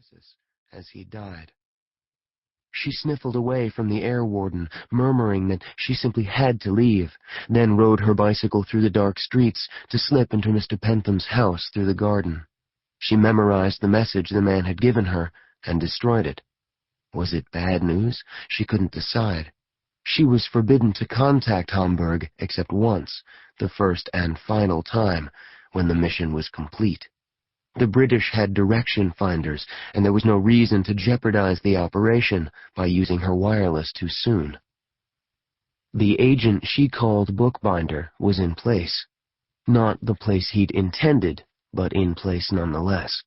diagnosis, as he died. She sniffled away from the air warden, murmuring that she simply had to leave, then rode her bicycle through the dark streets to slip into Mr. Pentham's house through the garden. She memorized the message the man had given her and destroyed it. Was it bad news? She couldn't decide. She was forbidden to contact Hamburg except once, the first and final time, when the mission was complete. The British had direction finders, and there was no reason to jeopardize the operation by using her wireless too soon. The agent she called Bookbinder was in place. Not the place he'd intended, but in place nonetheless.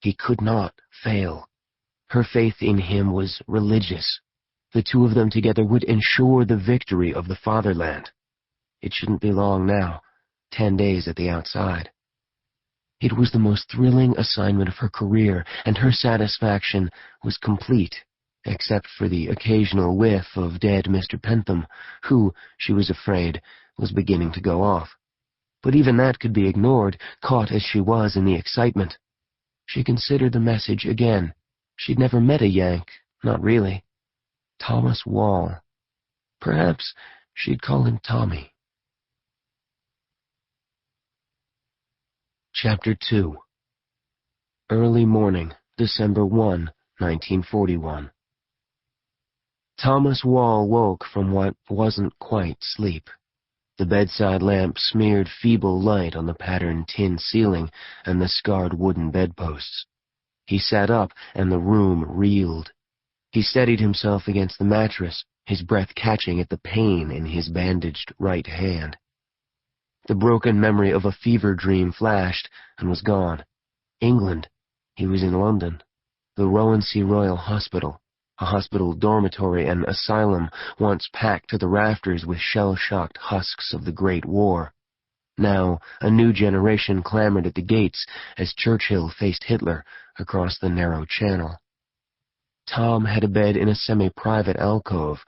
He could not fail. Her faith in him was religious. The two of them together would ensure the victory of the fatherland. It shouldn't be long now, 10 days at the outside. It was the most thrilling assignment of her career, and her satisfaction was complete, except for the occasional whiff of dead Mr. Pentham, who, she was afraid, was beginning to go off. But even that could be ignored, caught as she was in the excitement. She considered the message again. She'd never met a Yank, not really. Thomas Wall. Perhaps she'd call him Tommy. Chapter 2. Early morning, December 1, 1941. Thomas Wall woke from what wasn't quite sleep. The bedside lamp smeared feeble light on the patterned tin ceiling and the scarred wooden bedposts. He sat up, and the room reeled. He steadied himself against the mattress, his breath catching at the pain in his bandaged right hand. The broken memory of a fever dream flashed and was gone. England. He was in London. The Rowansea Royal Hospital, a hospital dormitory and asylum once packed to the rafters with shell-shocked husks of the Great War. Now, a new generation clamored at the gates as Churchill faced Hitler across the narrow channel. Tom had a bed in a semi-private alcove,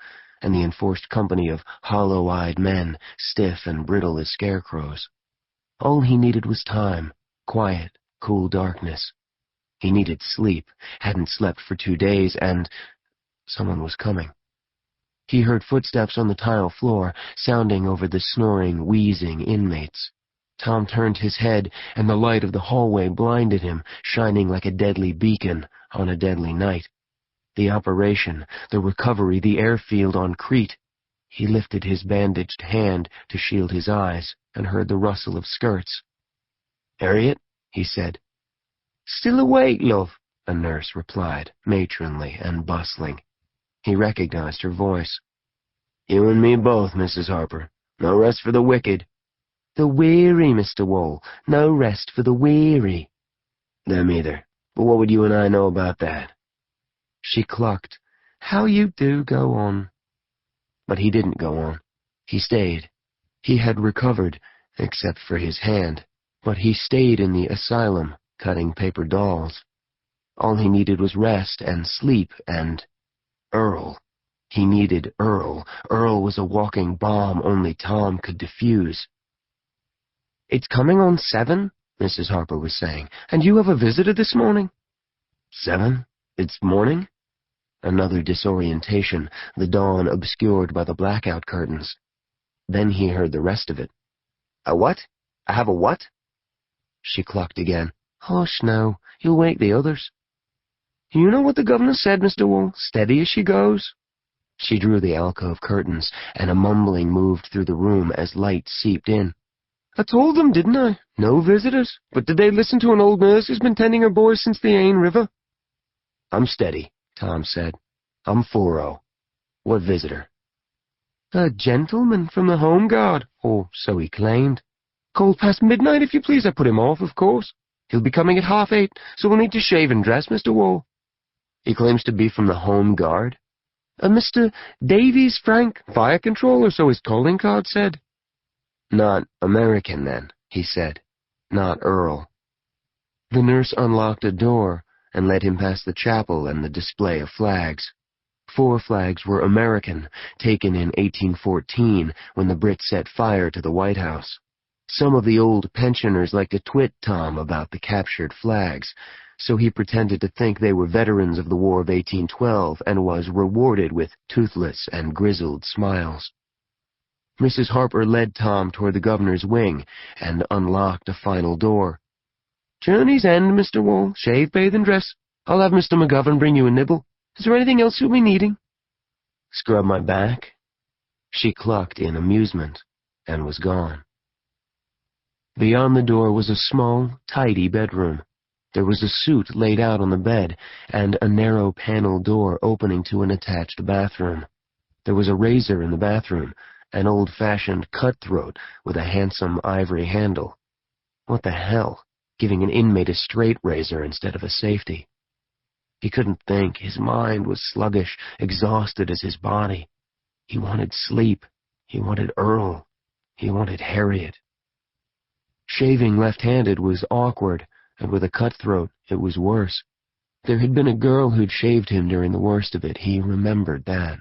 and the enforced company of hollow-eyed men, stiff and brittle as scarecrows. All he needed was time, quiet, cool darkness. He needed sleep, hadn't slept for 2 days, and someone was coming. He heard footsteps on the tile floor, sounding over the snoring, wheezing inmates. Tom turned his head, and the light of the hallway blinded him, shining like a deadly beacon on a deadly night. The operation, the recovery, the airfield on Crete. He lifted his bandaged hand to shield his eyes and heard the rustle of skirts. "Harriet," he said. "Still awake, love," a nurse replied, matronly and bustling. He recognized her voice. "You and me both, Mrs. Harper. No rest for the wicked." "The weary, Mr. Wall. No rest for the weary." "Them either. But what would you and I know about that?" She clucked. "How you do go on." But he didn't go on. He stayed. He had recovered, except for his hand, but he stayed in the asylum, cutting paper dolls. All he needed was rest and sleep and Earl. He needed Earl. Earl was a walking bomb only Tom could defuse. "It's coming on 7, Mrs. Harper was saying, "and you have a visitor this morning." 7? It's morning? Another disorientation, the dawn obscured by the blackout curtains. Then he heard the rest of it. "A what? I have a what?" She clucked again. "Hush now, you'll wake the others." "You know what the governor said, Mr. Wall, steady as she goes." She drew the alcove curtains, and a mumbling moved through the room as light seeped in. "I told them, didn't I? No visitors. But did they listen to an old nurse who's been tending her boys since the Ain River?" "I'm steady," Tom said. "I'm 4-0. What visitor?" "A gentleman from the Home Guard, or so he claimed. Called past midnight, if you please. I put him off, of course. He'll be coming at 8:30, so we'll need to shave and dress, Mr. Wall." "He claims to be from the Home Guard?" Mr. Davies Frank, fire controller, so his calling card said." "Not American, then," he said. "Not Earl." The nurse unlocked a door and led him past the chapel and the display of flags. 4 flags were American, taken in 1814 when the Brits set fire to the White House. Some of the old pensioners liked to twit Tom about the captured flags, so he pretended to think they were veterans of the War of 1812 and was rewarded with toothless and grizzled smiles. Mrs. Harper led Tom toward the governor's wing and unlocked a final door. "Journey's end, Mr. Wall. Shave, bathe, and dress. I'll have Mr. McGovern bring you a nibble. Is there anything else you'll be needing?" "Scrub my back?" She clucked in amusement and was gone. Beyond the door was a small, tidy bedroom. There was a suit laid out on the bed and a narrow panel door opening to an attached bathroom. There was a razor in the bathroom, an old-fashioned cutthroat with a handsome ivory handle. What the hell, giving an inmate a straight razor instead of a safety? He couldn't think. His mind was sluggish, exhausted as his body. He wanted sleep. He wanted Earl. He wanted Harriet. Shaving left-handed was awkward, and with a cutthroat, it was worse. There had been a girl who'd shaved him during the worst of it. He remembered that.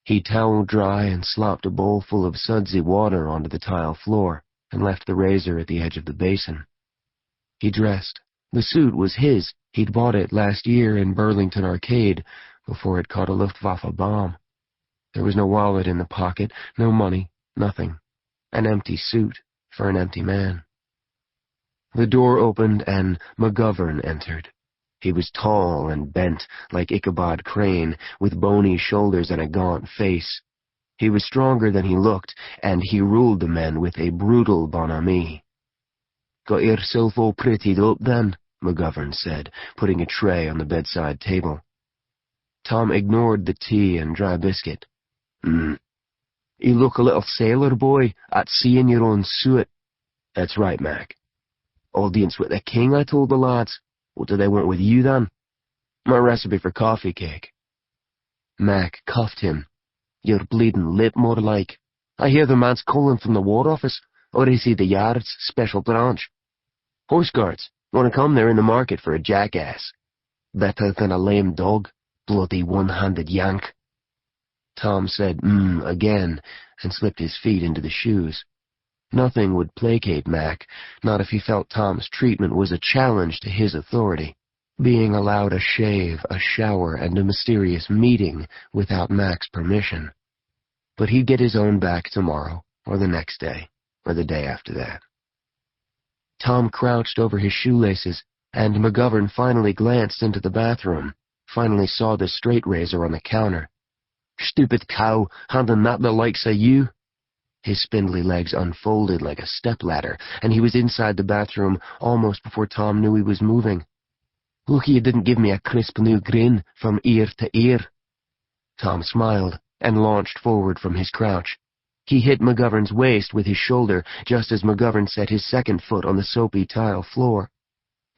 He toweled dry and slopped a bowl full of sudsy water onto the tile floor and left the razor at the edge of the basin. He dressed. The suit was his. He'd bought it last year in Burlington Arcade before it caught a Luftwaffe bomb. There was no wallet in the pocket, no money, nothing. An empty suit for an empty man. The door opened and McGovern entered. He was tall and bent, like Ichabod Crane, with bony shoulders and a gaunt face. He was stronger than he looked, and he ruled the men with a brutal bonhomie. "Got yourself all prettied up, then," McGovern said, putting a tray on the bedside table. Tom ignored the tea and dry biscuit. You look a little sailor boy at sea in your own suit." "That's right, Mac." "Audience with the king, I told the lads. What do they want with you, then?" "My recipe for coffee cake." Mac cuffed him. "Your bleeding lip, more like. I hear the man's calling from the War Office, or is he the Yard's special branch? Horse Guards. Want to come there in the market for a jackass. Better than a lame dog, bloody one-handed yank." Tom said again and slipped his feet into the shoes. Nothing would placate Mac, not if he felt Tom's treatment was a challenge to his authority. Being allowed a shave, a shower, and a mysterious meeting without Mac's permission. But he'd get his own back tomorrow, or the next day, or the day after that. Tom crouched over his shoelaces, and McGovern finally glanced into the bathroom, finally saw the straight razor on the counter. "Stupid cow, handing that the likes of you." His spindly legs unfolded like a stepladder, and he was inside the bathroom almost before Tom knew he was moving. "Lucky you didn't give me a crisp new grin from ear to ear." Tom smiled and launched forward from his crouch. He hit McGovern's waist with his shoulder just as McGovern set his second foot on the soapy tile floor.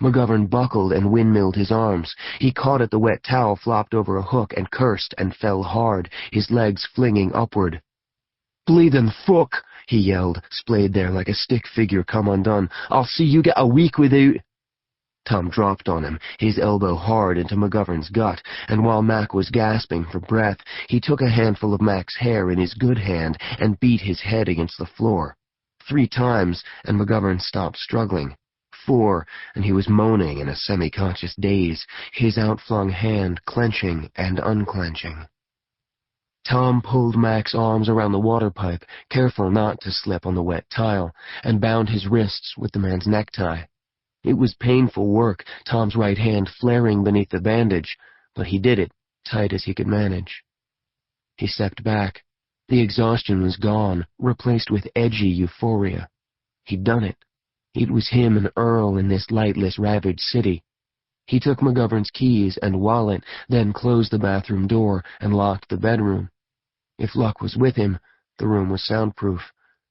McGovern buckled and windmilled his arms. He caught at the wet towel flopped over a hook and cursed and fell hard, his legs flinging upward. "Bleedin' fuck!" he yelled, splayed there like a stick figure come undone. "I'll see you get a week without—" Tom dropped on him, his elbow hard into McGovern's gut, and while Mac was gasping for breath, he took a handful of Mac's hair in his good hand and beat his head against the floor. 3 times, and McGovern stopped struggling. 4, and he was moaning in a semi-conscious daze, his outflung hand clenching and unclenching. Tom pulled Mac's arms around the water pipe, careful not to slip on the wet tile, and bound his wrists with the man's necktie. It was painful work, Tom's right hand flaring beneath the bandage, but he did it, tight as he could manage. He stepped back. The exhaustion was gone, replaced with edgy euphoria. He'd done it. It was him and Earl in this lightless, ravaged city. He took McGovern's keys and wallet, then closed the bathroom door and locked the bedroom. If luck was with him, the room was soundproof.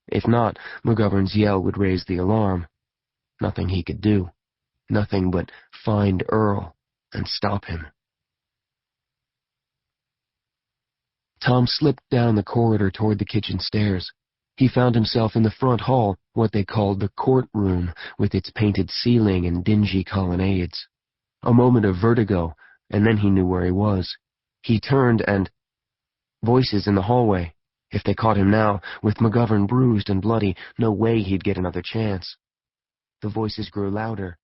If not, McGovern's yell would raise the alarm. Nothing he could do. Nothing but find Earl and stop him. Tom slipped down the corridor toward the kitchen stairs. He found himself in the front hall, what they called the courtroom, with its painted ceiling and dingy colonnades. A moment of vertigo, and then he knew where he was. He turned and— voices in the hallway. If they caught him now, with McGovern bruised and bloody, no way he'd get another chance. The voices grew louder.